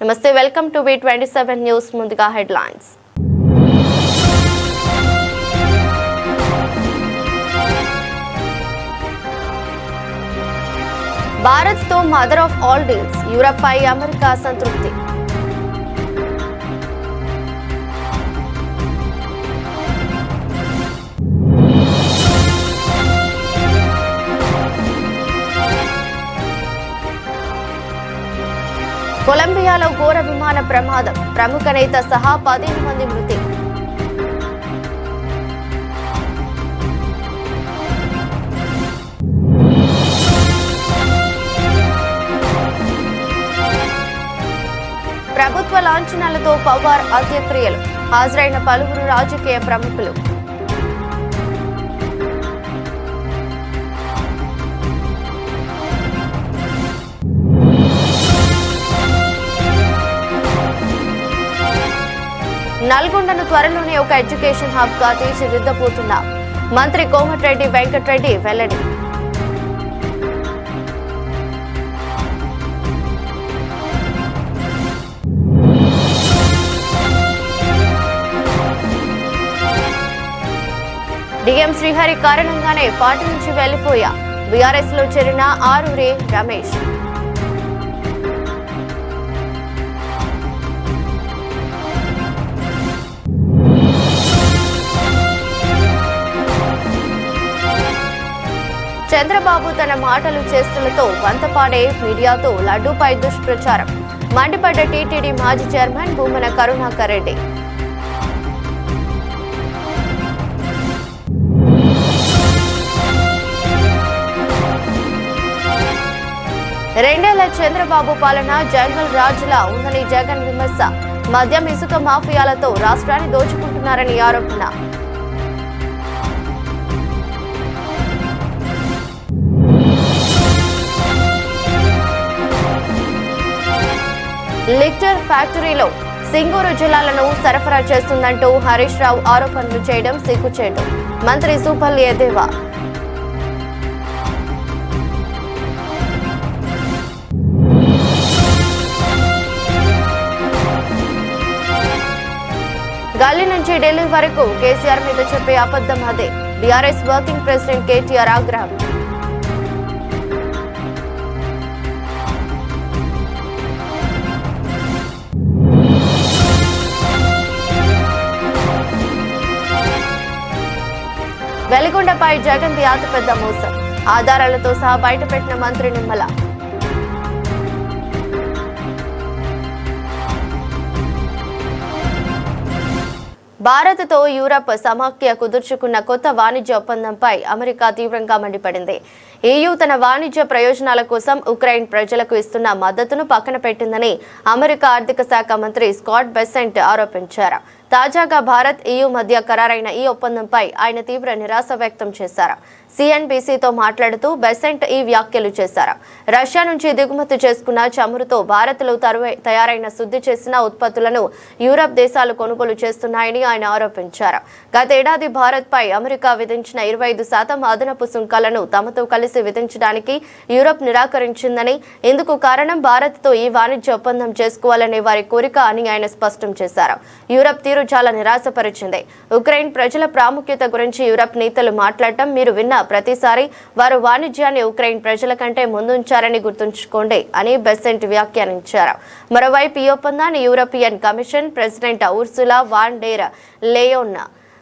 నమస్తే, welcome to V27 news. ముందుగా headlines. Bharat తో mother of all deals, Europe పై అమెరికా సంతృప్తి. కొలంబియాలో ఘోర విమాన ప్రమాదం, ప్రముఖ నేత సహా 15 మంది మృతి. ప్రభుత్వ లాంఛనాలతో పవార్ అంత్యక్రియలు, హాజరైన పలువురు రాజకీయ ప్రముఖులు. నల్గొండను త్వరలోనే ఒక ఎడ్యుకేషన్ హబ్ గా తీర్చిదిద్దబోతున్నా మంత్రి కోమటిరెడ్డి వెంకటరెడ్డి వెల్లడి. డిఎం శ్రీహరి కారణంగానే పార్టీ నుంచి వెళ్లిపోయా, బీఆర్ఎస్ లో చేరిన ఆరూరి రమేష్. చంద్రబాబు తన మాటలు చేష్టలతో వంతపాడే మీడియాతో లడ్డూపై దుష్ప్రచారం, మండిపడ్డ టీటీడీ మాజీ చైర్మన్ భూమన కరుణాకర్ రెడ్డి. రెండేళ్ల చంద్రబాబు పాలన జంగల్ రాజులా ఉందని జగన్ విమర్శ, మద్యం ఇసుక మాఫియాలతో రాష్ట్రాన్ని దోచుకుంటున్నారని ఆరోపణ. లిక్టర్ ఫ్యాక్టరీలో సింగూరు జిల్లాలను సరఫరా చేస్తుందంటూ హరీష్ రావు ఆరోపణలు చేయడం సిగ్గుచేటు, మంత్రి సూపల్లి ఎద్దేవా. గల్లీ నుంచి ఢిల్లీ వరకు కేసీఆర్ మీద చెప్పే అబద్ధం అదే, బీఆర్ఎస్ వర్కింగ్ ప్రెసిడెంట్ కేటీఆర్ ఆగ్రహం. వెలిగొండపై జగన్ది అతిపెద్ద మోసం, ఆధారాలతో సహా బయటపెట్టిన మంత్రి నిమ్మల. భారత్తో యూరప్ సమాఖ్య కుదుర్చుకున్న కొత్త వాణిజ్య ఒప్పందంపై అమెరికా తీవ్రంగా మండిపడింది. EU తన వాణిజ్య ప్రయోజనాల కోసం ఉక్రెయిన్ ప్రజలకు ఇస్తున్న మద్దతును పక్కన పెట్టిందని అమెరికా ఆర్థిక శాఖ మంత్రి స్కాట్ బెసెంట్ ఆరోపించారు. తాజాగా భారత్ EU మధ్య ఖరారైన ఈ ఒప్పందంపై ఆయన తీవ్ర నిరాశ వ్యక్తం చేశారు. CNBCతో మాట్లాడుతూ బెసెంట్ ఈ వ్యాఖ్యలు చేశారు. రష్యా నుంచి దిగుమతి చేసుకున్న చమురుతో భారత్లో తయారైన శుద్ధి చేసిన ఉత్పత్తులను యూరప్ దేశాలు కొనుగోలు చేస్తున్నాయని ఆయన ఆరోపించారు. గతేడాది భారత్పై అమెరికా విధించిన 25% అదనపు సుంకాలను తమతో కలిసి విధించడానికి యూరప్ నిరాకరించిందని, ఇందుకు కారణం భారత్తో ఈ వాణిజ్య ఒప్పందం చేసుకోవాలనే వారి కోరిక అని ఆయన స్పష్టం చేశారు. యూరప్ తీరు చాలా నిరాశపరిచింది. ఉక్రెయిన్ ప్రజల ప్రాముఖ్యత గురించి యూరప్ నేతలు మాట్లాడటం మీరు విన్న ప్రతిసారి వారు వాణిజ్యాన్ని ఉక్రెయిన్ ప్రజల కంటే ముందుంచారని గుర్తుంచుకోండి అని బెసెంట్ వ్యాఖ్యానించారు. మరోవైపు ఈ ఒప్పందాన్ని European commission president Ursula von der Leyen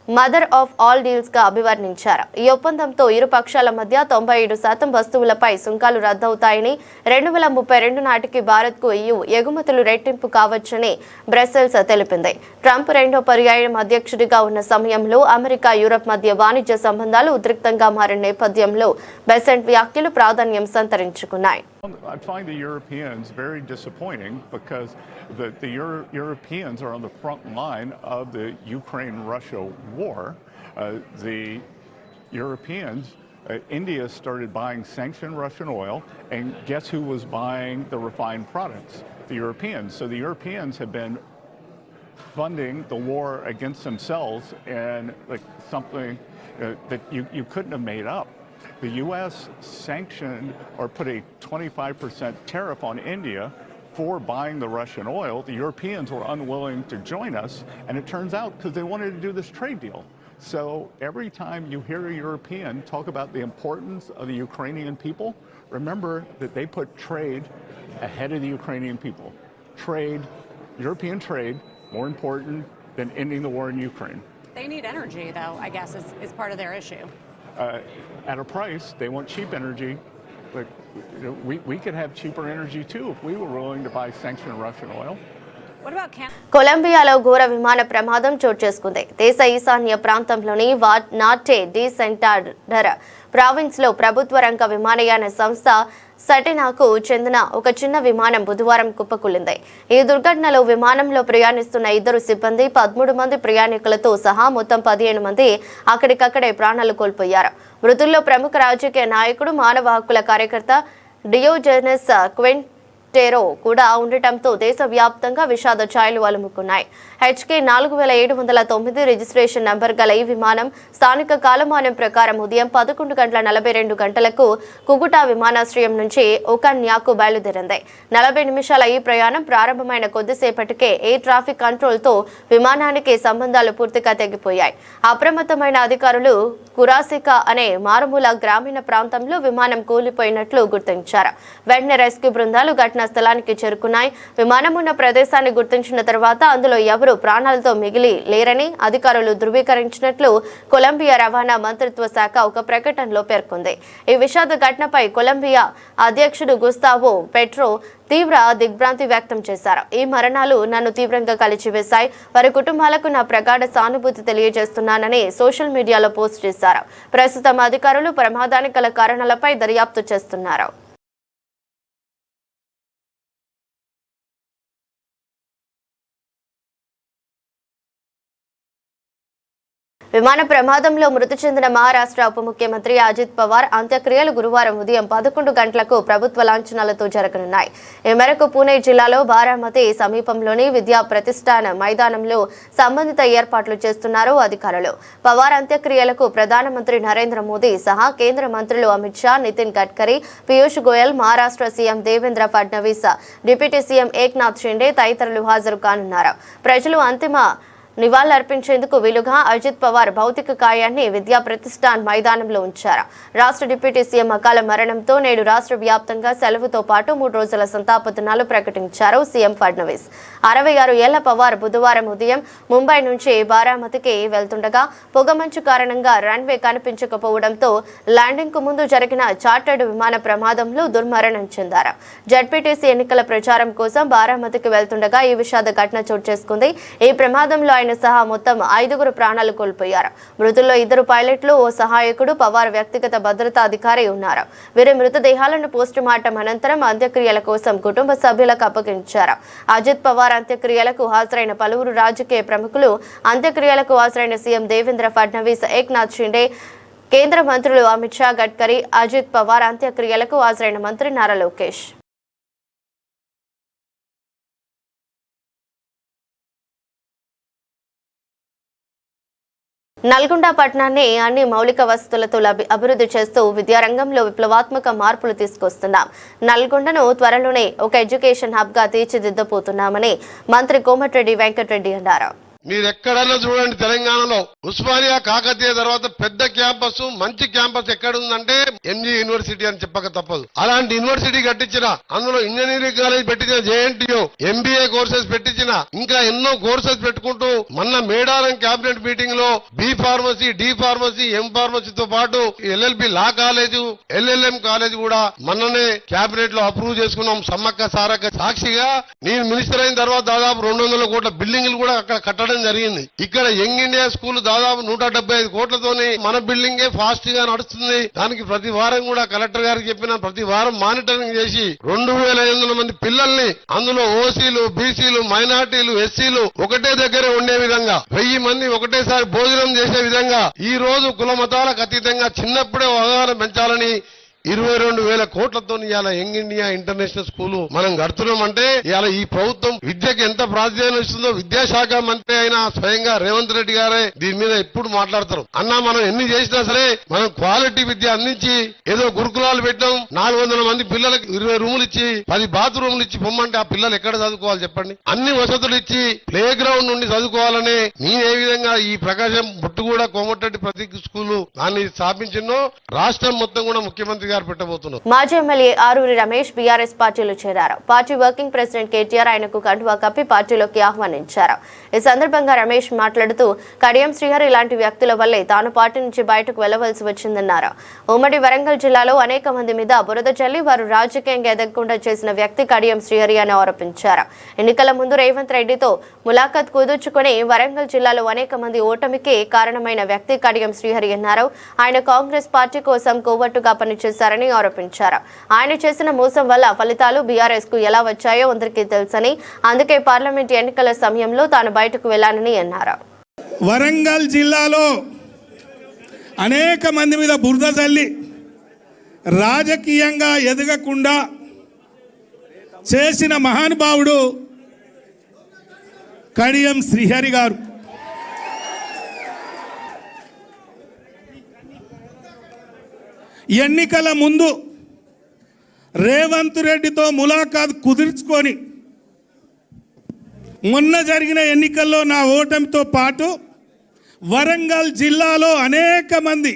mother of all deals గా అభివర్ణించారు. ఈ ఒప్పందంతో ఇరు పక్షాల మధ్య 97% వస్తువులపై సుంకాలు రద్దవుతాయని, 2032 నాటికి భారత్ కు EU ఎగుమతులు రెట్టింపు కావచ్చని బ్రసెల్స్ తెలిపింది. ట్రంప్ రెండో పర్యాయం అధ్యక్షుడిగా ఉన్న సమయంలో అమెరికా యూరప్ మధ్య వాణిజ్య సంబంధాలు ఉద్రిక్తంగా మారిన నేపథ్యంలో బెసెంట్ వ్యాఖ్యలు ప్రాధాన్యం సంతరించుకున్నాయి. I find the Europeans very disappointing because the Europeans are on the front line of the Ukraine-Russia war. The Europeans, India started buying sanctioned Russian oil, and guess who was buying the refined products? The Europeans. So the Europeans have been funding the war against themselves, and like something that you couldn't have made up. The U.S. sanctioned or put a 25% tariff on India for buying the Russian oil, the Europeans were unwilling to join us, and it turns out because they wanted to do this trade deal. So every time you hear a European talk about the importance of the Ukrainian people, remember that they put trade ahead of the Ukrainian people. Trade, European trade, more important than ending the war in Ukraine. They need energy, though, I guess, is part of their issue. At a price, they want cheap energy. But we could have cheaper energy too if we were willing to buy sanctioned Russian oil. What about Canada? కొలంబియాలో ఘోర విమాన ప్రమాదం చోటు చేసుకుంది. దేశ ఈశాన్య ప్రాంతంలోని నార్టే D సెంటాడర్ province లో ప్రభుత్వ రంగ విమానయాన సంస్థ సటెనాకు చెందిన ఒక చిన్న విమానం బుధవారం కుప్పకూలింది. ఈ దుర్ఘటనలో విమానంలో ప్రయాణిస్తున్న 2 సిబ్బంది 13 మంది ప్రయాణికులతో సహా మొత్తం 17 మంది అక్కడికక్కడే ప్రాణాలు కోల్పోయారు. మృతుల్లో ప్రముఖ రాజకీయ నాయకుడు మానవ హక్కుల కార్యకర్త డియోజెనస్ క్వింటెరో కూడా ఉండటంతో దేశవ్యాప్తంగా విషాద ఛాయలు అలుముకున్నాయి. HK 4709 రిజిస్ట్రేషన్ నంబర్ గల ఈ విమానం స్థానిక కాలమానం ప్రకారం ఉదయం 11:42 గంటలకు కుగుటా విమానాశ్రయం నుంచి ఒకన్యాకు బయలుదేరింది. 40 నిమిషాల ఈ ప్రయాణం ప్రారంభమైన కొద్దిసేపటికే ఎయిర్ ట్రాఫిక్ కంట్రోల్తో విమానానికి సంబంధాలు పూర్తిగా తెగిపోయాయి. అప్రమత్తమైన అధికారులు కురాసికా అనే మారుమూల గ్రామీణ ప్రాంతంలో విమానం కూలిపోయినట్లు గుర్తించారు. వెంటనే రెస్క్యూ బృందాలు ఘటనా స్థలానికి చేరుకున్నాయి. విమానం ఉన్న ప్రదేశాన్ని గుర్తించిన తర్వాత అందులో ఎవరు ప్రాణాలతో మిగిలి లేరని అధికారులు ధృవీకరించినట్లు కొలంబియా రవాణా మంత్రిత్వ శాఖ ఒక ప్రకటనలో పేర్కొంది. ఈ విషాద ఘటనపై కొలంబియా అధ్యక్షుడు గుస్తావో పెట్రో తీవ్ర దిగ్భ్రాంతి వ్యక్తం చేశారు. ఈ మరణాలు నన్ను తీవ్రంగా కలిచివేశాయి. వారి కుటుంబాలకు నా ప్రగాఢ సానుభూతి తెలియజేస్తున్నానని సోషల్ మీడియాలో పోస్ట్ చేశారు. ప్రస్తుతం అధికారులు ప్రమాదానికి గల కారణాలపై దర్యాప్తు చేస్తున్నారు. విమాన ప్రమాదంలో మృతి చెందిన మహారాష్ట్ర ఉప ముఖ్యమంత్రి అజిత్ పవార్ అంత్యక్రియలు గురువారం ఉదయం 11 గంటలకు ప్రభుత్వ లాంఛనాలతో జరగనున్నాయి. ఈ మేరకు పూణే జిల్లాలో బారామతి సమీపంలోని విద్యా ప్రతిష్టాన మైదానంలో సంబంధిత ఏర్పాట్లు చేస్తున్నారు అధికారులు. పవార్ అంత్యక్రియలకు ప్రధానమంత్రి నరేంద్ర మోదీ సహా కేంద్ర మంత్రులు Amit Shah, Nitin Gadkari, Piyush Goyal, Maharashtra CM Devendra Fadnavis, deputy CM Eknath Shinde తదితరులు హాజరు కానున్నారు. ప్రజలు అంతిమ నివాళులర్పించేందుకు వీలుగా అజిత్ పవార్ భౌతిక కాయాన్ని విద్యా ప్రతిష్టాన్ మైదానంలో ఉంచారు. రాష్ట్ర డిప్యూటీ సీఎం అకాల మరణంతో నేడు రాష్ట్ర వ్యాప్తంగా సెలవుతో పాటు 3 రోజుల సంతాప దినాలు ప్రకటించారు సీఎం ఫడ్నవీస్. 66 ఏళ్ల పవార్ బుధవారం ఉదయం ముంబై నుంచి బారామతికి వెళ్తుండగా పొగమంచు కారణంగా రన్వే కనిపించకపోవడంతో ల్యాండింగ్ కు ముందు జరిగిన చార్టర్డ్ విమాన ప్రమాదంలో దుర్మరణం చెందారు. జడ్పీటీసీ ఎన్నికల ప్రచారం కోసం బారామతికి వెళ్తుండగా ఈ విషాద ఘటన చోటు చేసుకుంది. ఈ ప్రమాదంలో సహా మొత్తం 5 ప్రాణాలు కోల్పోయారు. మృతుల్లో 2 పైలట్లు, ఓ సహాయకుడు, పవార్ వ్యక్తిగత భద్రతా అధికారి ఉన్నారు. వీరి మృతదేహాలను పోస్టుమార్టం అనంతరం అంత్యక్రియల కోసం కుటుంబ సభ్యులకు అప్పగించారు. అజిత్ పవార్ అంత్యక్రియలకు హాజరైన పలువురు రాజకీయ ప్రముఖులు, అంత్యక్రియలకు హాజరైన సీఎం దేవేంద్ర ఫడ్నవీస్, ఏక్నాథ్ షిండే, కేంద్ర మంత్రులు అమిత్ షా, గడ్కరీ, అజిత్ పవార్ అంత్యక్రియలకు హాజరైన మంత్రి నారా లోకేష్. నల్గొండ పట్టణాన్ని అన్ని మౌలిక వసతులతో అభివృద్ధి చేస్తూ విద్యారంగంలో విప్లవాత్మక మార్పులు తీసుకొస్తున్నాం. నల్గొండను త్వరలోనే ఒక ఎడ్యుకేషన్ హబ్ గా తీర్చిదిద్దబోతున్నామని మంత్రి కోమటిరెడ్డి వెంకటరెడ్డి అన్నారు. మీరెక్కడన్నా చూడండి, తెలంగాణలో ఉస్మానియా, కాకతీయ తర్వాత పెద్ద క్యాంపస్, మంచి క్యాంపస్ ఎక్కడుందంటే ఎంజీ యూనివర్సిటీ అని చెప్పక తప్పదు. అలాంటి యూనివర్సిటీ కట్టించిన, అందులో ఇంజనీరింగ్ కాలేజ్ పెట్టించిన, JNTU MBA కోర్సెస్ పెట్టించిన, ఇంకా ఎన్నో కోర్సెస్ పెట్టుకుంటూ మొన్న మేడారం కేబినెట్ మీటింగ్ లో B pharmacy, D pharmacy, M ఫార్మసీతో పాటు LLB law college, LLM college కూడా మొన్ననే కేబినెట్ లో అప్రూవ్ చేసుకున్నాం. సమ్మక్క సారక్క సాక్షిగా నేను మినిస్టర్ అయిన తర్వాత దాదాపు 200 కోట్ల బిల్డింగ్లు కూడా అక్కడ కట్టడం జరిగింది. ఇక్కడ యంగ్ ఇండియా స్కూల్ దాదాపు 175 కోట్లతోని మన బిల్డింగే ఫాస్ట్ గా నడుస్తుంది. దానికి ప్రతి వారం కూడా కలెక్టర్ గారికి చెప్పిన, ప్రతి వారం మానిటరింగ్ చేసి 2500 మంది పిల్లల్ని, అందులో ఓసీలు, బీసీలు, మైనార్టీలు, ఎస్సీలు ఒకటే దగ్గర ఉండే విధంగా 1000 మంది ఒకటేసారి భోజనం చేసే విధంగా ఈ రోజు కుల మతాలకు అతీతంగా చిన్నప్పుడే అవగాహన పెంచాలని 22,000 కోట్లతో ఇవాళ యంగ్ ఇండియా ఇంటర్నేషనల్ స్కూల్ మనం కడుతున్నాం అంటే ఇవాళ ఈ ప్రభుత్వం విద్యకు ఎంత ప్రాధాన్యం ఇస్తుందో విద్యాశాఖ మంత్రి అయిన స్వయంగా రేవంత్ రెడ్డి గారే దీని మీద ఎప్పుడు మాట్లాడతారు. అన్నా మనం ఎన్ని చేసినా సరే మనం క్వాలిటీ విద్య అందించి ఏదో గురుకులాలు పెట్టాం 400 మంది పిల్లలకు 20 రూములు ఇచ్చి 10 బాత్రూములు ఇచ్చి పొమ్మంటే ఆ పిల్లలు ఎక్కడ చదువుకోవాలి చెప్పండి. అన్ని వసతులు ఇచ్చి ప్లే గ్రౌండ్ నుండి చదువుకోవాలని నేను ఏ విధంగా ఈ ప్రకాశం బుట్టుగూడ కోమటిరెడ్డి ప్రతీక్ స్కూల్ దాన్ని స్థాపించినో రాష్ట్రం మొత్తం కూడా ముఖ్యమంత్రి గారు పెట్టబోతున్నారు. మాజీ ఎమ్మెల్యే ఆరూరి రమేష్ బీఆర్ఎస్ పార్టీలో చేరారు. పార్టీ వర్కింగ్ ప్రెసిడెంట్ కేటీఆర్ ఆయనకు కండువా కప్పి పార్టీలోకి ఆహ్వానించారు. ఈ సందర్భంగా రమేష్ మాట్లాడుతూ కడియం శ్రీహరి ఇలాంటి వ్యక్తుల వల్లే తాను పార్టీ నుంచి బయటకు వెళ్లవలసి వచ్చిందన్నారు. ఉమ్మడి వరంగల్ జిల్లాలో అనేక మంది మీద బురద చల్లి వారు రాజకీయంగా ఎదగకుండా చేసిన వ్యక్తి కడియం శ్రీహరి అని ఆరోపించారు. ఎన్నికల ముందు రేవంత్ రెడ్డితో ములాఖత్ కుదుర్చుకుని వరంగల్ జిల్లాలో అనేక మంది ఓటమికి కారణమైన వ్యక్తి కడియం శ్రీహరి అన్నారు. ఆయన కాంగ్రెస్ పార్టీ కోసం కోవట్టుగా పనిచేశారని ఆరోపించారు. ఆయన చేసిన మోసం వల్ల ఫలితాలు బీఆర్ఎస్ కు ఎలా వచ్చాయో అందరికీ తెలుసని, అందుకే పార్లమెంట్ ఎన్నికల సమయంలో తాను బయటకు వెళ్లానని అన్నారు. వరంగల్ జిల్లాలో అనేక మంది మీద బురద చల్లి రాజకీయంగా ఎదగకుండా చేసిన మహానుభావుడు కడియం శ్రీహరి గారు. ఎన్నికల ముందు రేవంత్ రెడ్డితో ములాఖాత్ కుదుర్చుకొని మొన్న జరిగిన ఎన్నికల్లో నా ఓటమితో పాటు వరంగల్ జిల్లాలో అనేక మంది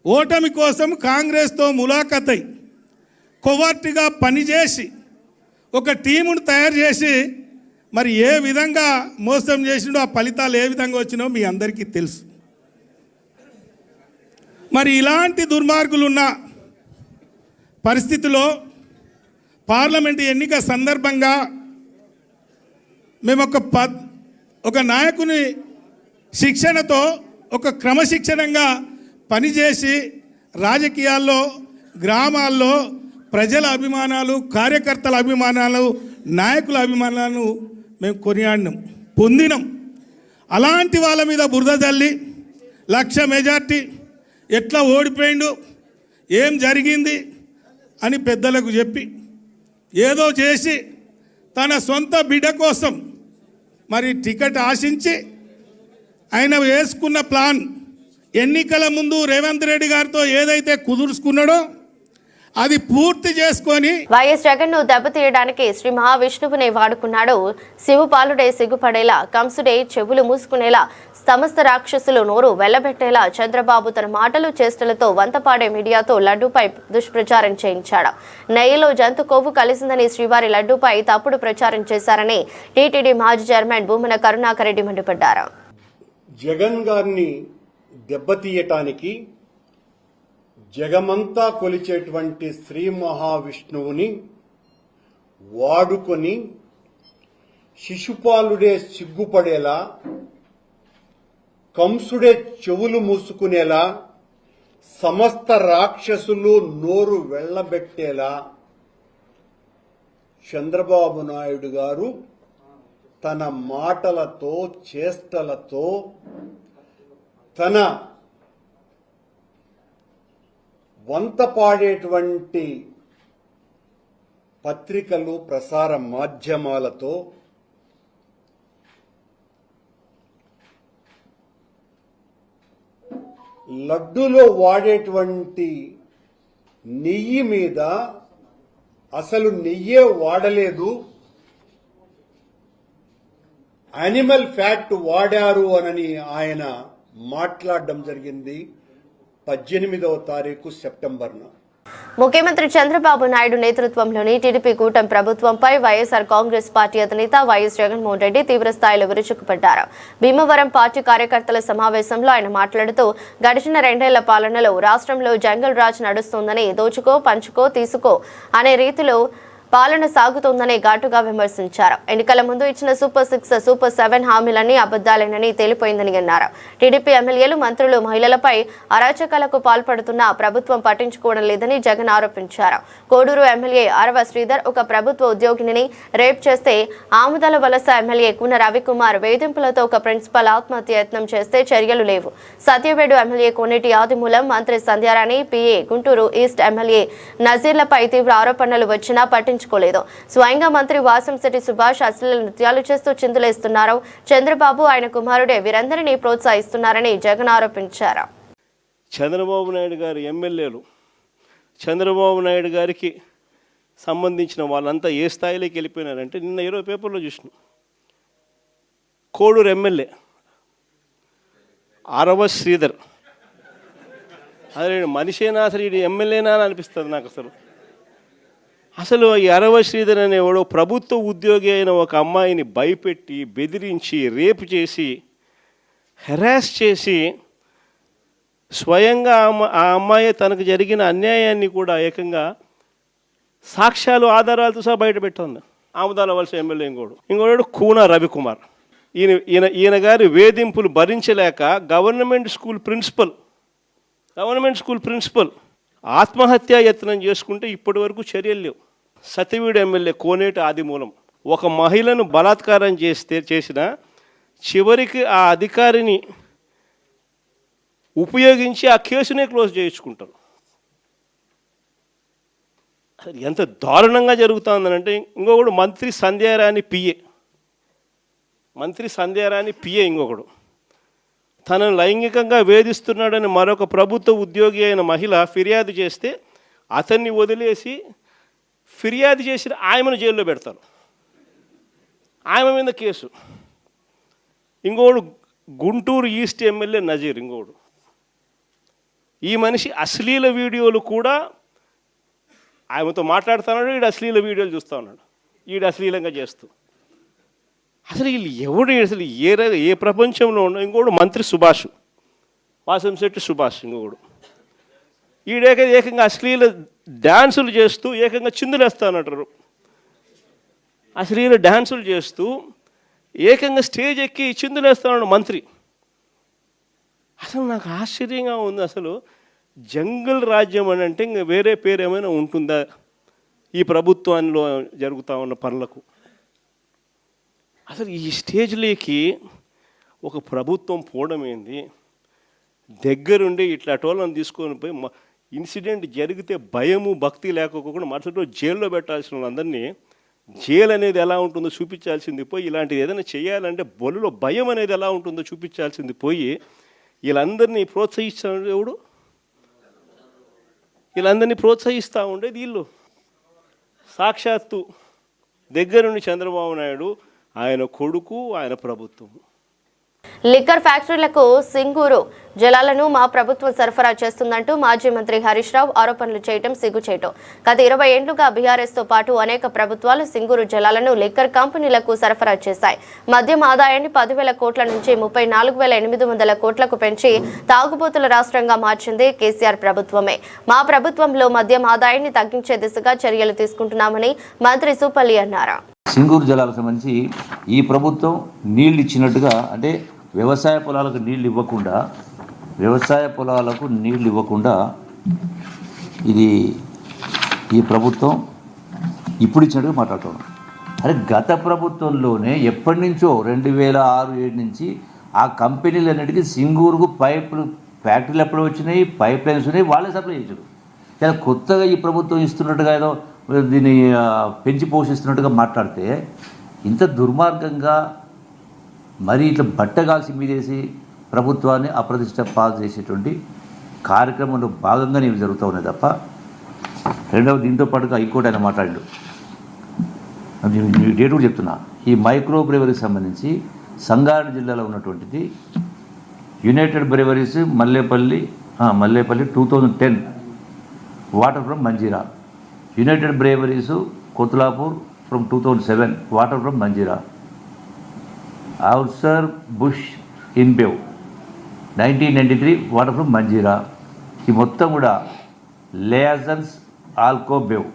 ఓటమి కోసం కాంగ్రెస్తో ములాఖత్ అయి కొవర్ట్గా పనిచేసి ఒక టీమును తయారు చేసి మరి ఏ విధంగా మోసం చేసిండో ఆ ఫలితాలు ఏ విధంగా వచ్చినో మీ అందరికీ తెలుసు. మరి ఇలాంటి దుర్మార్గులున్న పరిస్థితిలో పార్లమెంటు ఎన్నిక సందర్భంగా మేము ఒక నాయకుని శిక్షణతో ఒక క్రమశిక్షణంగా పనిచేసి రాజకీయాల్లో గ్రామాల్లో ప్రజల అభిమానాలు, కార్యకర్తల అభిమానాలు, నాయకుల అభిమానాలను మేము కొనియాడినాం, పొందినాం. అలాంటి వాళ్ళ మీద బురద జల్లి 1,00,000 మెజార్టీ ఎట్లా ఓడిపోయిండు, ఏం జరిగింది అని పెద్దలకు చెప్పి ఏదో చేసి తన సొంత బిడ్డ కోసం మరి టికెట్ ఆశించి ఆయన వేసుకున్న ప్లాన్ ఎన్నికల ముందు రేవంత్ రెడ్డి గారితో ఏదైతే కుదుర్చుకున్నాడో అది పూర్తి చేసుకొని వైఎస్ జగన్ ను దెబ్బతీయడానికి శ్రీ మహావిష్ణువునే వాడుకున్నాడు. శివుపాలుడే సిగ్గుపడేలా, కంసుడే చెవులు మూసుకునేలా, సమస్త రాక్షసులు నోరు వెళ్లబెట్టేలా చంద్రబాబు తన మాటలు చేష్టలతో వంతపాడే మీడియాతో లడ్డూపై దుష్ప్రచారం చేయించాడు. నెయ్యిలో జంతు కొవ్వు కలిసిందని శ్రీవారి లడ్డూపై తప్పుడు ప్రచారం చేశారని టీటీడీ మాజీ చైర్మన్ భూమన కరుణాకర్ రెడ్డి మండిపడ్డారు. జగన్ గారిని దెబ్బతీయటానికి జగమంతా కొలిచేటువంటి శ్రీ మహావిష్ణువుని వాడుకొని శిశుపాలుడే సిగ్గుపడేలా, కంసుడే చెవులు మూసుకునేలా, సమస్త రాక్షసులు నోరు వెళ్లబెట్టేలా చంద్రబాబు నాయుడు గారు తన మాటలతో, చేష్టలతో, తన వంత పాడేటువంటి పత్రికలు, ప్రసార మాధ్యమాలతో లడ్డూలో వాడేటువంటి నెయ్యి మీద అసలు నెయ్యే వాడలేదు, యానిమల్ ఫ్యాట్ వాడారు అని ఆయన మాట్లాడడం జరిగింది 18వ తారీఖు సెప్టెంబర్న. ముఖ్యమంత్రి చంద్రబాబు నాయుడు నేతృత్వంలోని టీడీపీ కూటమి ప్రభుత్వంపై వైఎస్ఆర్ కాంగ్రెస్ పార్టీ అధినేత వైఎస్ జగన్మోహన్ రెడ్డి తీవ్రస్థాయిలో విరుచుకుపడ్డారు. భీమవరం పార్టీ కార్యకర్తల సమావేశంలో ఆయన మాట్లాడుతూ గడిచిన 2 ఏళ్ల పాలనలో రాష్ట్రంలో జంగల్ రాజ్ నడుస్తోందని, దోచుకో, పంచుకో, తీసుకో అనే రీతిలో పాలన సాగుతోందని ఘాటుగా విమర్శించారు. ఎన్నికల ముందు ఇచ్చిన సూపర్ 6, సూపర్ 7 హామీలన్నీ అబద్దాలేనని తేలిపోయిందని అన్నారు. టీడీపీ ఎమ్మెల్యేలు, మంత్రులు మహిళలపై అరాచకాలకు పాల్పడుతున్నా ప్రభుత్వం పట్టించుకోవడం లేదని జగన్ ఆరోపించారు. కోడూరు ఎమ్మెల్యే ఆరవ శ్రీధర్ ఒక ప్రభుత్వ ఉద్యోగిని రేప్ చేస్తే, ఆముదాల వలస ఎమ్మెల్యే కూన రవికుమార్ వేధింపులతో ఒక ప్రిన్సిపల్ ఆత్మహత్య యత్నం చేస్తే చర్యలు లేవు. సత్యవేడు ఎమ్మెల్యే కోనేటి ఆదిమూలం, మంత్రి Sandhyarani, PA Guntur east MLA నజీర్లపై తీవ్ర ఆరోపణలు వచ్చినా పట్టించుకోలేదు. స్వయంగా మంత్రి వాసంశెట్టి సుభాష్ అశ్లీల నృత్యాలు చేస్తూ చిందులేస్తున్నారు. చంద్రబాబు, ఆయన కుమారుడే వీరందరినీ ప్రోత్సహిస్తున్నారని జగన్ ఆరోపించారు. చంద్రబాబు నాయుడు గారి ఎమ్మెల్యేలు, చంద్రబాబు నాయుడు గారికి సంబంధించిన వాళ్ళంతా ఏ స్థాయిలోకి వెళ్ళిపోయినారంటే, నిన్న 20 పేపర్లో చూసినాం. కోడూరు ఎమ్మెల్యే ఆరవ శ్రీధర్, అదే మనిషేనా అసలు, ఇది ఎమ్మెల్యేనా అని అనిపిస్తుంది నాకు. అసలు ఈ ఆరవ శ్రీధర్ అనేవాడు ప్రభుత్వ ఉద్యోగి అయిన ఒక అమ్మాయిని భయపెట్టి, బెదిరించి, రేపు చేసి, హెరాస్ చేసి, స్వయంగా ఆ అమ్మాయి తనకు జరిగిన అన్యాయాన్ని కూడా ఏకంగా సాక్ష్యాలు, ఆధారాలతో సహా బయట పెట్టింది. ఆముదాల వలస ఎమ్మెల్యే ఇంకోడు కూన రవికుమార్. ఈయన గారి వేధింపులు భరించలేక గవర్నమెంట్ స్కూల్ ప్రిన్సిపల్ ఆత్మహత్యా యత్నం చేసుకుంటే ఇప్పటి వరకు చర్యలు లేవు. సత్యవీడు ఎమ్మెల్యే కోనేటి ఆదిమూలం ఒక మహిళను బలాత్కారం చేసిన చివరికి ఆ అధికారిని ఉపయోగించి ఆ కేసునే క్లోజ్ చేయించుకుంటారు. అసలు ఎంత దారుణంగా జరుగుతుందనంటే, ఇంకొకడు మంత్రి సంధ్యారాణి పిఏ ఇంకొకడు తనను లైంగికంగా వేధిస్తున్నాడని మరొక ప్రభుత్వ ఉద్యోగి అయిన మహిళ ఫిర్యాదు చేస్తే అతన్ని వదిలేసి ఫిర్యాదు చేసిన ఆయమను జైల్లో పెడతారు. ఆయమ మీద కేసు. ఇంకోడు గుంటూరు ఈస్ట్ ఎమ్మెల్యే నజీర్ ఇంకోడు. ఈ మనిషి అశ్లీల వీడియోలు కూడా ఆయనతో మాట్లాడుతున్నాడు, వీడు అశ్లీల వీడియోలు చూస్తూ ఉన్నాడు, వీడు అశ్లీలంగా చేస్తూ. అసలు వీళ్ళు ఎవడు, అసలు ఏ ప్రపంచంలో ఉండవు. ఇంకోడు మంత్రి సుభాష్, వాసంశెట్టి సుభాష్ ఇంకొకడు. ఏకంగా అశ్లీల డ్యాన్సులు చేస్తూ ఏకంగా చిందులేస్తానంటారు. అశ్లీల డ్యాన్సులు చేస్తూ ఏకంగా స్టేజ్ ఎక్కి చిందులేస్తాడు మంత్రి. అసలు నాకు ఆశ్చర్యంగా ఉంది. అసలు జంగల్ రాజ్యం అని అంటే ఇంకా వేరే పేరు ఏమైనా ఉంటుందా ఈ ప్రభుత్వంలో జరుగుతూ ఉన్న పనులకు? అసలు ఈ స్టేజ్లోకి ఒక ప్రభుత్వం పోవడం ఏంది? దగ్గరుండి ఇట్లా టోళ్ళని తీసుకొని పోయి ఇన్సిడెంట్ జరిగితే భయము, భక్తి లేకపోకుండా మరుసటి రోజు జైల్లో పెట్టాల్సిన వాళ్ళందరినీ జైలు అనేది ఎలా ఉంటుందో చూపించాల్సింది పోయి, ఇలాంటిది ఏదైనా చేయాలంటే బొలులో భయం అనేది ఎలా ఉంటుందో చూపించాల్సింది పోయి, వీళ్ళందరినీ ప్రోత్సహిస్తాడు ఎవడు? వీళ్ళందరినీ ప్రోత్సహిస్తూ ఉండేది వీళ్ళు. సాక్షాత్తు దగ్గరుండి చంద్రబాబు నాయుడు, ఆయన కొడుకు, ఆయన ప్రభుత్వం. లిక్కర్ ఫ్యాక్టరీలకు సింగూరు జలాలను మా ప్రభుత్వం సరఫరా చేస్తుందంటూ మాజీ మంత్రి హరీష్ రావు ఆరోపణలు చేయడం సిగ్గుచేటు. గత 20 ఏళ్లుగా బీఆర్ఎస్తో పాటు అనేక ప్రభుత్వాలు సింగూరు జలాలను లిక్కర్ కంపెనీలకు సరఫరా చేశాయి. మద్యం ఆదాయాన్ని 10,000 కోట్ల నుంచి 34,800 కోట్లకు పెంచి తాగుబోతుల రాష్ట్రంగా మార్చింది కేసీఆర్ ప్రభుత్వమే. మా ప్రభుత్వంలో మద్యం ఆదాయాన్ని తగ్గించే దిశగా చర్యలు తీసుకుంటున్నామని మంత్రి సూపల్లి అన్నారు. సింగూరు జలాలకు సంబంధించి ఈ ప్రభుత్వం నీళ్ళు ఇచ్చినట్టుగా, అంటే వ్యవసాయ పొలాలకు నీళ్ళు ఇవ్వకుండా ఇది ఈ ప్రభుత్వం ఇప్పుడు ఇచ్చినట్టుగా మాట్లాడుతున్నాం. అరే గత ప్రభుత్వంలోనే ఎప్పటి నుంచో 2006-7 నుంచి ఆ కంపెనీలన్నిటికీ సింగూరుకు ఫ్యాక్టరీలు ఎప్పుడు వచ్చినాయి, పైప్ లైన్స్ ఉన్నాయి, వాళ్ళే సప్లై చేశారు. ఇలా కొత్తగా ఈ ప్రభుత్వం ఇస్తున్నట్టుగా ఏదో దీన్ని పెంచి పోషిస్తున్నట్టుగా మాట్లాడితే, ఇంత దుర్మార్గంగా మరి ఇట్లా బట్టగాల్సి మీదేసి ప్రభుత్వాన్ని అప్రతిష్ట పాలు చేసేటువంటి కార్యక్రమంలో భాగంగానే ఇవి జరుగుతూ ఉన్నాయి తప్ప, రెండవది దీంతో పాటుగా హైకోర్టు ఆయన మాట్లాడాడు. డేట్ కూడా చెప్తున్నా, ఈ మైక్రో బ్రెవరీకి సంబంధించి సంగారెడ్డి జిల్లాలో ఉన్నటువంటిది united breweries Mallepalli 2010 water from Manjira, united breweries Kothlapur from 2007 water from Manjira, Anheuser Busch InBev 1993 water from Manjira. ఈ మొత్తం కూడా లేజన్స్ ఆల్కో బేవ్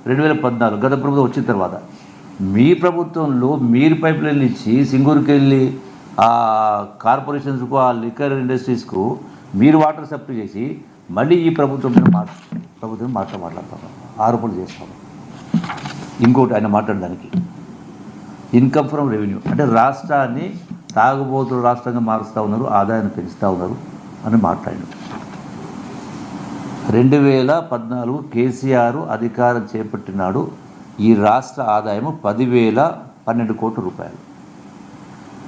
2014 గత ప్రభుత్వం వచ్చిన తర్వాత. మీ ప్రభుత్వంలో మీరు పైప్ లైన్లు ఇచ్చి సింగూరుకి వెళ్ళి ఆ కార్పొరేషన్స్కు ఆ లిక్కర్ ఇండస్ట్రీస్కు మీరు వాటర్ సప్లై చేసి మళ్ళీ ఈ ప్రభుత్వం మీద మాట్లాడతాము, ఆరోపణలు చేస్తాము. ఇంకోటి ఆయన మాట్లాడడానికి ఇన్కమ్ ఫ్రమ్ రెవెన్యూ అంటే రాష్ట్రాన్ని తాగుబోతులు రాష్ట్రంగా మారుస్తూ ఉన్నారు, ఆదాయాన్ని పెంచుతూ ఉన్నారు అని మాట్లాడారు. 2014 కేసీఆర్ అధికారం చేపట్టినాడు. ఈ రాష్ట్ర ఆదాయము 10,012 కోట్ల రూపాయలు.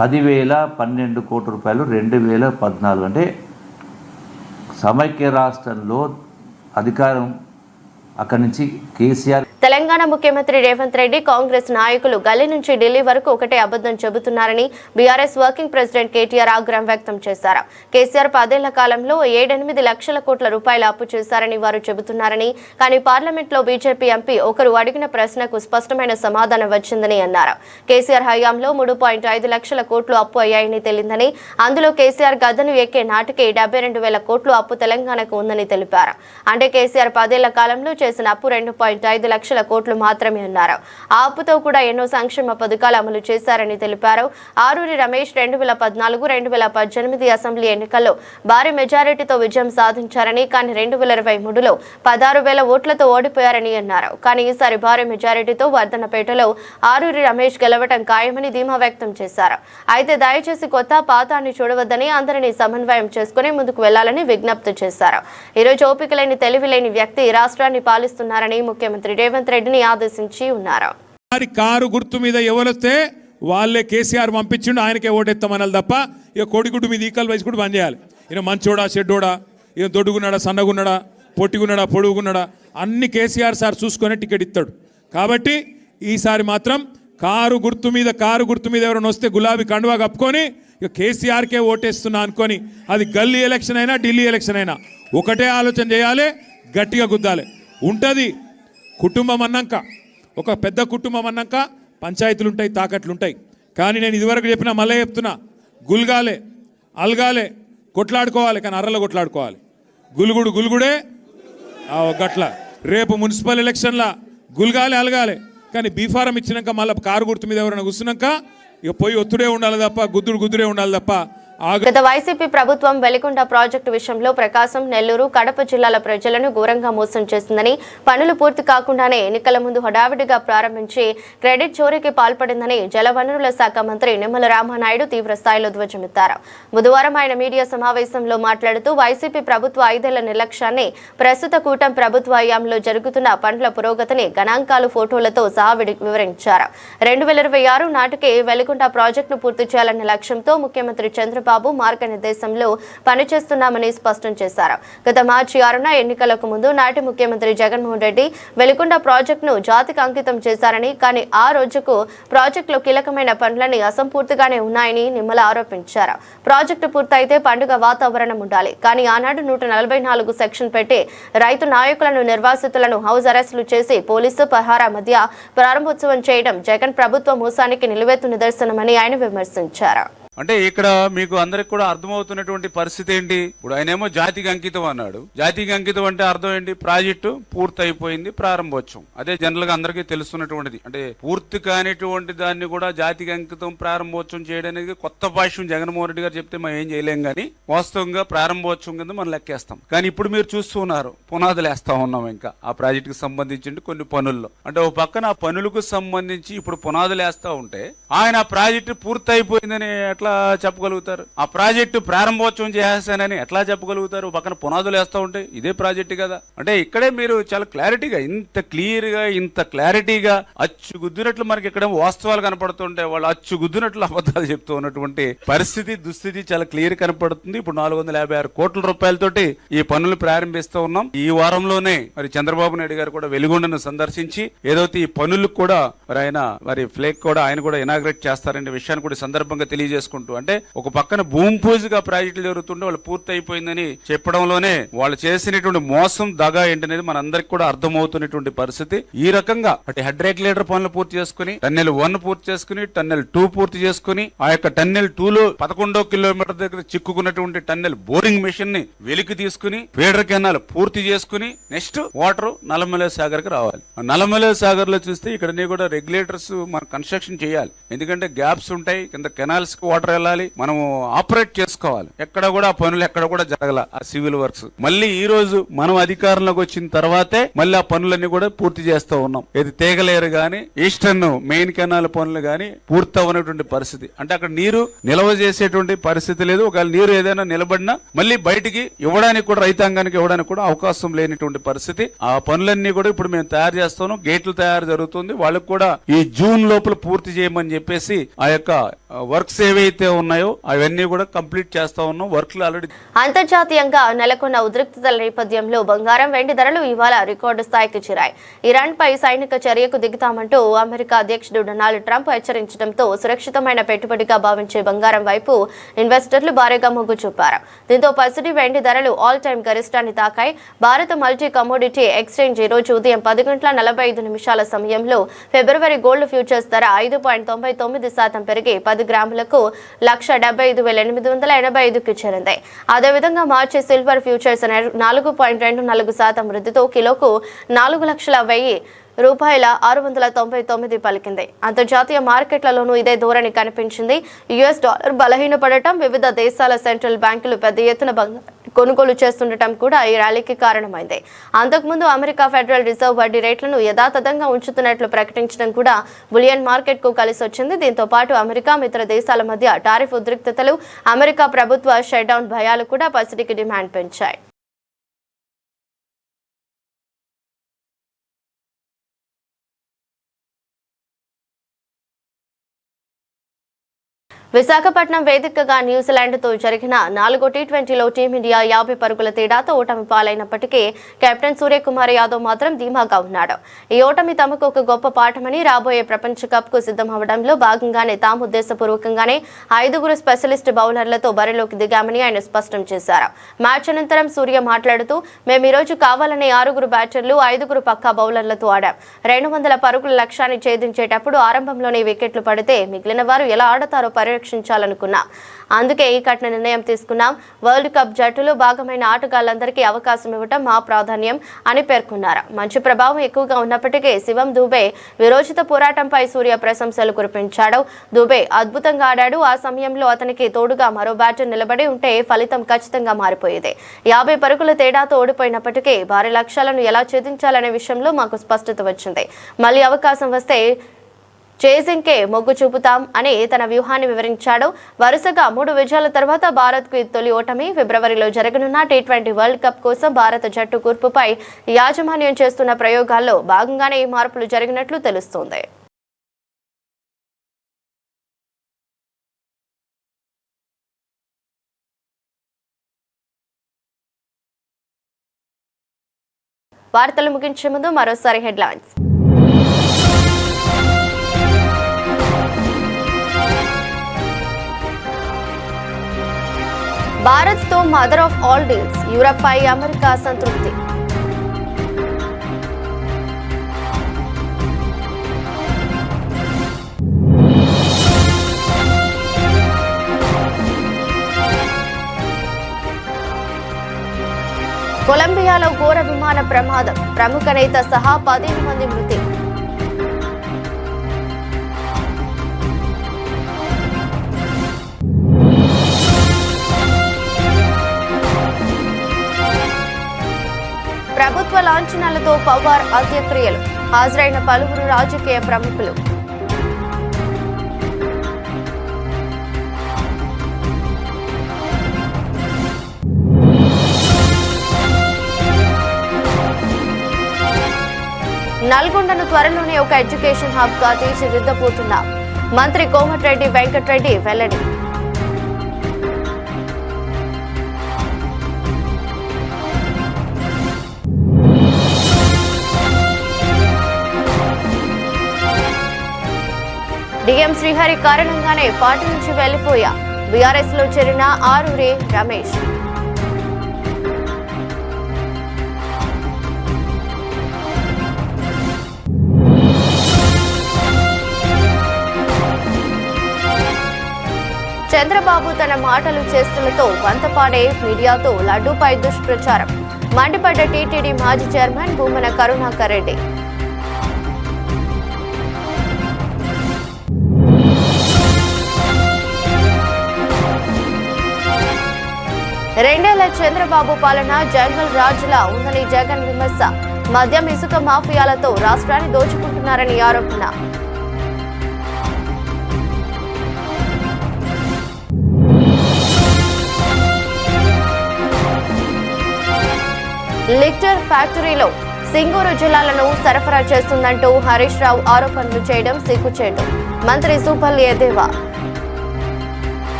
10,012 కోట్ల రూపాయలు 2014 అంటే సమైక్య రాష్ట్రంలో అధికారం అక్కడి నుంచి కేసీఆర్. తెలంగాణ ముఖ్యమంత్రి రేవంత్ రెడ్డి కాంగ్రెస్ నాయకులు గల్లీ నుంచి ఢిల్లీ వరకు ఒకటే అబద్ధం చెబుతున్నారని బీఆర్ఎస్ వర్కింగ్ ప్రెసిడెంట్ కేటీఆర్ ఆగ్రహం వ్యక్తం చేశారు. కేసీఆర్ 10 ఏళ్ల కాలంలో 7-8 లక్షల కోట్ల రూపాయల అప్పు చేశారని వారు చెబుతున్నారని, కానీ పార్లమెంట్లో బీజేపీ ఎంపీ ఒకరు అడిగిన ప్రశ్నకు స్పష్టమైన సమాధానం వచ్చిందని అన్నారు. కేసీఆర్ హయాంలో 3.5 లక్షల కోట్లు అప్పు అయ్యాయని తెలిందని, అందులో కేసీఆర్ గద్దెను ఎక్కే నాటికి 72,000 కోట్లు అప్పు తెలంగాణకు ఉందని తెలిపారు. అంటే కేసీఆర్ 10 ఏళ్ల కాలంలో చేసిన అప్పు 2.5 లక్షల కోట్లు మాత్రమే అన్నారు. ఆ అప్పుతో కూడా ఎన్నో సంక్షేమ పథకాలు అమలు చేశారని తెలిపారు. ఆరూరి రమేష్ 2014-2018 అసెంబ్లీ ఎన్నికల్లో భారీ మెజారిటీతో విజయం సాధించారని, కానీ 2023లో 16,000 ఓట్లతో ఓడిపోయారని అన్నారు. కానీ ఈసారి భారీ మెజారిటీతో వర్ధన్నపేటలో ఆరూరి రమేష్ గెలవటం ఖాయమని ధీమా వ్యక్తం చేశారు. అయితే దయచేసి కొత్త పాతాన్ని చూడవద్దని, అందరినీ సమన్వయం చేసుకుని ముందుకు వెళ్లాలని విజ్ఞప్తి చేశారు. ఈరోజు ఓపిక లేని తెలివిలేని వ్యక్తి రాష్ట్రాన్ని పాలిస్తున్నారని ముఖ్యమంత్రి రేవంత్ రెడ్డిని ఆదేశించి ఉన్నారు. కారు గుర్తు మీద ఎవరొస్తే వాళ్ళే కేసీఆర్ పంపించిండు, ఆయనకే ఓటెత్తామనాలి తప్ప ఇక కోడిగుడ్డు మీద ఈకలు వేసి కూడా బంద్ చేయాలి. ఈయన మంచోడా చెడ్డోడా, ఈయన దొడ్డుగున్నాడా సన్నగున్నాడా పొట్టిగున్నాడా పొడుగున్నాడా అన్ని కేసీఆర్ సార్ చూసుకొని టికెట్ ఇస్తాడు. కాబట్టి ఈసారి మాత్రం కారు గుర్తు మీద ఎవరైనా వస్తే గులాబీ కండువా కప్పుకొని ఇక కేసీఆర్కే ఓటేస్తున్నా అనుకొని, అది గల్లీ ఎలక్షన్ అయినా ఢిల్లీ ఎలక్షన్ అయినా ఒకటే ఆలోచన చేయాలి, గట్టిగా గుద్దాలి. ఉంటుంది కుటుంబం అన్నాక, ఒక పెద్ద కుటుంబం అన్నాక పంచాయతీలు ఉంటాయి, తాకట్లు ఉంటాయి. కానీ నేను ఇదివరకు చెప్పినా మళ్ళీ చెప్తున్నా, గుల్గాలే అల్గాలే కొట్లాడుకోవాలి, కానీ అర్రలో కొట్లాడుకోవాలి. గుల్గుడే గట్ల. రేపు మున్సిపల్ ఎలక్షన్లా గుల్గాలే అలగాలే, కానీ బీఫారం ఇచ్చినాక మళ్ళీ కారు గుర్తు మీద ఎవరైనా కూర్చున్నాక ఇక పోయి ఒత్తుడే ఉండాలి తప్ప గుద్దుడే ఉండాలి తప్ప. గత వైసీపీ ప్రభుత్వం వెలిగొండ ప్రాజెక్టు విషయంలో ప్రకాశం, నెల్లూరు, కడప జిల్లాల ప్రజలను ఘోరంగా మోసం చేసిందని, పనులు పూర్తి కాకుండానే ఎన్నికల ముందు హడావిడిగా ప్రారంభించి క్రెడిట్ చోరీకి పాల్పడిందని జలవనరుల శాఖ మంత్రి నిమ్మల రామానాయుడు తీవ్ర స్థాయిలో ధ్వజమెత్తారు. బుధవారం ఆయన మీడియా సమావేశంలో మాట్లాడుతూ వైసీపీ ప్రభుత్వ 5 ఏళ్ల నిర్లక్ష్యాన్ని, ప్రస్తుత కూటమి ప్రభుత్వ హయాంలో జరుగుతున్న పనుల పురోగతిని గణాంకాలు, ఫోటోలతో సహా వివరించారు. 2026 నాటికి వెలిగొండ ప్రాజెక్టును పూర్తి చేయాలనే లక్ష్యంతో ముఖ్యమంత్రి చంద్రబాబు మార్గనిర్దేశంలో పనిచేస్తున్నామని స్పష్టం చేశారు. గత మార్చి 6న ఎన్నికలకు ముందు నాటి ముఖ్యమంత్రి జగన్మోహన్ రెడ్డి వెలిగొండ ప్రాజెక్టును జాతికి అంకితం చేశారని, కానీ ఆ రోజుకు ప్రాజెక్టులో కీలకమైన పనులని అసంపూర్తిగానే ఉన్నాయని నిమ్మల ఆరోపించారు. ప్రాజెక్టు పూర్తయితే పండుగ వాతావరణం ఉండాలి, కానీ ఆనాడు 144 సెక్షన్ పెట్టి రైతు నాయకులను, నిర్వాసితులను హౌస్ అరెస్టులు చేసి పోలీసు పహారా మధ్య ప్రారంభోత్సవం చేయడం జగన్ ప్రభుత్వ మోసానికి నిలువెత్తు నిదర్శనమని ఆయన విమర్శించారు. అంటే ఇక్కడ మీకు అందరికి కూడా అర్థమవుతున్నటువంటి పరిస్థితి ఏంటి? ఇప్పుడు ఆయనేమో జాతికి అంకితం అన్నాడు. జాతికి అంకితం అంటే అర్థం ఏంటి? ప్రాజెక్టు పూర్తి అయిపోయింది, ప్రారంభోత్సవం. అదే జనరల్ గా అందరికీ తెలుస్తున్నటువంటిది. అంటే పూర్తి కానిటువంటి దాన్ని కూడా జాతికి అంకితం, ప్రారంభోత్సవం చేయడానికి కొత్త భాష్యం జగన్మోహన్ రెడ్డి గారు చెప్తే మనం ఏం చేయలేం, కానీ వాస్తవంగా ప్రారంభోత్సవం కింద మనం లెక్కేస్తాం. కానీ ఇప్పుడు మీరు చూస్తున్నారు, పునాదులు వేస్తా ఉన్నాం ఇంకా ఆ ప్రాజెక్టుకి సంబంధించి కొన్ని పనుల్లో. అంటే ఒక పక్కన ఆ పనులకు సంబంధించి ఇప్పుడు పునాదులు వేస్తా ఉంటే ఆయన ఆ ప్రాజెక్టు పూర్తి అయిపోయిందని ఎట్లా చెప్పగలుగుతారు? ఆ ప్రాజెక్టు ప్రారంభోత్సవం చేస్తానని ఎట్లా చెప్పగలుగుతారు? పక్కన పునాదులు వేస్తూ ఉంటే ఇదే ప్రాజెక్టు కదా. అంటే ఇక్కడే మీరు చాలా క్లారిటీగా, ఇంత క్లియర్ గా, ఇంత క్లారిటీగా అచ్చుగుద్దినట్లు మనకి ఇక్కడ వాస్తవాలు కనపడుతుంటే వాళ్ళు అచ్చుగుద్దినట్లు అబద్ధాలు చెప్తూ ఉన్నటువంటి పరిస్థితి, దుస్థితి చాలా క్లియర్ కనపడుతుంది. ఇప్పుడు 456 కోట్ల రూపాయలతోటి ఈ పనులు ప్రారంభిస్తూ ఉన్నాం. ఈ వారంలోనే మరి చంద్రబాబు నాయుడు గారు కూడా వెలిగొండను సందర్శించి ఏదైతే ఈ పనులకు కూడా మరి ఆయన ఫ్లేక్ కూడా ఆయన కూడా ఇనాగ్రేట్ చేస్తారనే విషయాన్ని కూడా సందర్భంగా తెలియజేసుకుంటారు. చేసుకుంటూ, అంటే ఒక పక్కన భూమి పూజగా ప్రాజెక్టులు జరుగుతుంటే వాళ్ళు పూర్తి అయిపోయిందని చెప్పడంలోనే వాళ్ళు చేసినటువంటి మోసం దగా ఏంటనేది మనందరికి కూడా అర్థమవుతున్నటువంటి పరిస్థితి. ఈ రకంగా అటు హెడ్ రెగ్యులేటర్ పనులు పూర్తి చేసుకుని, టన్నెల్ 1 పూర్తి చేసుకుని, టన్నెల్ 2 పూర్తి చేసుకుని, ఆ యొక్క టన్నెల్ 2లో 11 కిలోమీటర్ దగ్గర చిక్కుకున్నటువంటి టన్నెల్ బోరింగ్ మెషిన్ ని వెలికి తీసుకుని, ఫీడర్ కెనాల్ పూర్తి చేసుకుని, నెక్స్ట్ వాటర్ నల్లమల సాగర్ కి రావాలి. నల్లమల సాగర్ లో చూస్తే ఇక్కడ కూడా రెగ్యులేటర్స్ మనం కన్స్ట్రక్షన్ చేయాలి. ఎందుకంటే గ్యాప్స్ ఉంటాయి, కింద కెనాల్స్ కి వాటర్ వెళ్ళాలి, మనం ఆపరేట్ చేసుకోవాలి. ఎక్కడ కూడా ఆ పనులు ఎక్కడ కూడా జరగల ఆ సివిల్ వర్క్స్. మళ్ళీ ఈ రోజు మనం అధికారంలోకి వచ్చిన తర్వాతే మళ్ళీ ఆ పనులన్నీ కూడా పూర్తి చేస్తూ ఉన్నాం. ఇది తీగలేరు గాని ఈస్టర్న్ మెయిన్ కెనాల్ పనులు గాని పూర్తి అవ్వనటువంటి పరిస్థితి. అంటే అక్కడ నీరు నిల్వ చేసేటువంటి పరిస్థితి లేదు. ఒకవేళ నీరు ఏదైనా నిలబడినా మళ్ళీ బయటికి ఇవ్వడానికి కూడా, రైతాంగానికి ఇవ్వడానికి కూడా అవకాశం లేనిటువంటి పరిస్థితి. ఆ పనులన్నీ కూడా ఇప్పుడు మేము తయారు చేస్తాను, గేట్లు తయారు జరుగుతుంది. వాళ్ళకు కూడా ఈ జూన్ లోపల పూర్తి చేయమని చెప్పేసి ఆ యొక్క వర్క్స్ ఏవైతే ఉన్నాయో అవన్నీ కూడా కంప్లీట్ చేస్తా ఉన్నాం. వర్క్లు ఆల్రెడీ. అంతర్జాతీయంగా నెలకొన్న ఉద్రిక్తతల నేపథ్యంలో బంగారం, వెండి ధరలు ఇవాళ రికార్డు స్థాయికి చేరాయి. ఇరాన్ పై సైనిక చర్యకు దిగుతామంటూ అమెరికా అధ్యక్షుడు డొనాల్డ్ ట్రంప్ హెచ్చరించడంతో సురక్షితమైన పెట్టుబడిగా భావించే బంగారం వైపు ఇన్వెస్టర్లు భారీగా మొగ్గు చూపారు. దీంతో పసిడి, వెండి ధరలు ఆల్ టైమ్ గరిష్టాన్ని తాకాయి. భారత మల్టీ కమోడిటీ ఎక్స్చేంజ్ ఈ రోజు ఉదయం 10:45 సమయంలో ఫిబ్రవరి గోల్డ్ ఫ్యూచర్స్ ధర 5.99% పెరిగి 10 గ్రాములకు 1,75,885కి చేరింది. అదేవిధంగా మార్చి సిల్వర్ ఫ్యూచర్స్ 4.24% వృద్ధితో కిలోకు 4,01,000 రూపాయల 699 పలికింది. అంతర్జాతీయ మార్కెట్లలోనూ ఇదే ధోరణి కనిపించింది. యుఎస్ డాలర్ బలహీనపడటం, వివిధ దేశాల సెంట్రల్ బ్యాంకులు పెద్ద ఎత్తున కొనుగోలు చేస్తుండటం కూడా ఈ ర్యాలీకి కారణమైంది. అంతకుముందు అమెరికా ఫెడరల్ రిజర్వ్ వడ్డీ రేట్లను యథాతథంగా ఉంచుతున్నట్లు ప్రకటించడం కూడా బులియన్ మార్కెట్ కు కలిసి వచ్చింది. దీంతో పాటు అమెరికా మిత్ర దేశాల మధ్య టారిఫ్ ఉద్రిక్తతలు, అమెరికా ప్రభుత్వ షట్డౌన్ భయాలు కూడా పసిడికి డిమాండ్ పెంచాయి. విశాఖపట్నం వేదికగా న్యూజిలాండ్తో జరిగిన 4వ టీ20లో టీమిండియా 50 పరుగుల తేడాతో ఓటమి పాలైనప్పటికీ కెప్టెన్ సూర్యకుమార్ యాదవ్ మాత్రం ధీమాగా ఉన్నాడు. ఈ ఓటమి తమకు ఒక గొప్ప పాఠమని, రాబోయే ప్రపంచ కప్కు సిద్ధమవడంలో భాగంగానే తాము ఉద్దేశపూర్వకంగానే 5 స్పెషలిస్ట్ బౌలర్లతో బరిలోకి దిగామని ఆయన స్పష్టం చేశారు. మ్యాచ్ అనంతరం సూర్య మాట్లాడుతూ, మేము ఈరోజు కావాలనే 6 బ్యాటర్లు, 5 పక్కా బౌలర్లతో ఆడాం. 200 పరుగుల లక్ష్యాన్ని ఛేదించేటప్పుడు ఆరంభంలోనే వికెట్లు పడితే మిగిలిన వారు ఎలా ఆడతారో పరీక్షించాలనుకున్నా. అందుకే ఈ కఠిన నిర్ణయం తీసుకున్నాం. వరల్డ్ కప్ జట్టులో భాగమైన ఆటగాళ్లందరికీ అవకాశం ఇవ్వడం మా ప్రాధాన్యం అని పేర్కొన్నారు. మంచి ప్రభావం ఎక్కువగా ఉన్నప్పటికీ శివం దూబే విరోచిత పోరాటంపై సూర్య ప్రశంసలు కురిపించాడు. దూబే అద్భుతంగా ఆడాడు. ఆ సమయంలో అతనికి తోడుగా మరో బ్యాటర్ నిలబడి ఉంటే ఫలితం ఖచ్చితంగా మారిపోయేది. 50 పరుగుల తేడాతో ఓడిపోయినప్పటికీ భారీ లక్ష్యాలను ఎలా ఛేదించాలనే విషయంలో మాకు స్పష్టత వచ్చింది. మళ్ళీ అవకాశం వస్తే చేసింగ్కే మొగ్గు చూపుతాం అని తన వ్యూహాన్ని వివరించాడు. వరుసగా 3 విజయాల తర్వాత భారత్కు తొలి ఓటమి. ఫిబ్రవరిలో జరగనున్న టీ20 వరల్డ్ కప్ కోసం భారత జట్టు కూర్పుపై యాజమాన్యం చేస్తున్న ప్రయోగాల్లో భాగంగానే ఈ మార్పులు జరిగినట్లు తెలుస్తోంది. వార్తలు ముగించే ముందు మరోసారి హెడ్లైన్స్. భారత్తో మదర్ ఆఫ్ ఆల్ డీల్స్, యూరప్పై అమెరికా సంతృప్తి. కొలంబియాలో ఘోర విమాన ప్రమాదం, ప్రముఖ నేత సహా 15 మంది మృతి. ప్రభుత్వ లాంఛనాలతో పవార్ అంత్యక్రియలు, హాజరైన పలువురు రాజకీయ ప్రముఖులు. నల్గొండను త్వరలోనే ఒక ఎడ్యుకేషన్ హబ్ గా తీర్చిదిద్దబోతున్నాం, మంత్రి కోమటిరెడ్డి వెంకటరెడ్డి వెల్లడి. డిఎం శ్రీహరి కారణంగానే పార్టీ నుంచి వెళ్లిపోయా. బీఆర్ఎస్ లో చేరిన ఆరూరి రమేష్. చంద్రబాబు తన మాటలు చేస్తులతో వంతపాడే మీడియాతో లడ్డూపై దుష్ప్రచారం. మండిపడ్డ టీటీడీ మాజీ చైర్మన్ భూమన కరుణాకర్ రెడ్డి. రెండేళ్ల చంద్రబాబు పాలన జంగల్ రాజులా ఉందని జగన్ విమర్శ. మద్యం ఇసుక మాఫియాలతో రాష్ట్రాన్ని దోచుకుంటున్నారని ఆరోపణ. లిక్టర్ ఫ్యాక్టరీలో సింగూరు జిల్లాలను సరఫరా చేస్తుందంటూ హరీష్ రావు ఆరోపణలు చేయడం సిగ్గుచేటు. మంత్రి సూపల్లి ఎద్దేవా.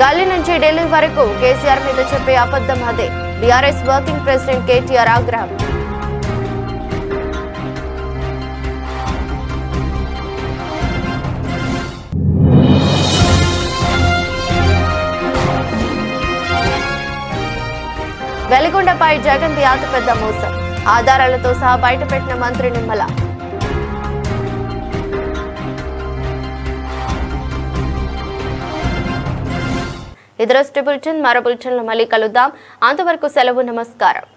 గల్లీ నుంచి ఢిల్లీ వరకు కేసీఆర్ మీద చెప్పే అబద్ధం అదే. బీఆర్ఎస్ వర్కింగ్ ప్రెసిడెంట్ కేటీఆర్ ఆగ్రహం. వెలిగొండపై జగన్ది అతిపెద్ద మోసం. ఆధారాలతో సహా బయటపెట్టిన మంత్రి నిమ్మల. ఇది రోజు బులెటిన్. మరో బులెటిన్లో మళ్ళీ కలుద్దాం. అంతవరకు సెలవు. నమస్కారం.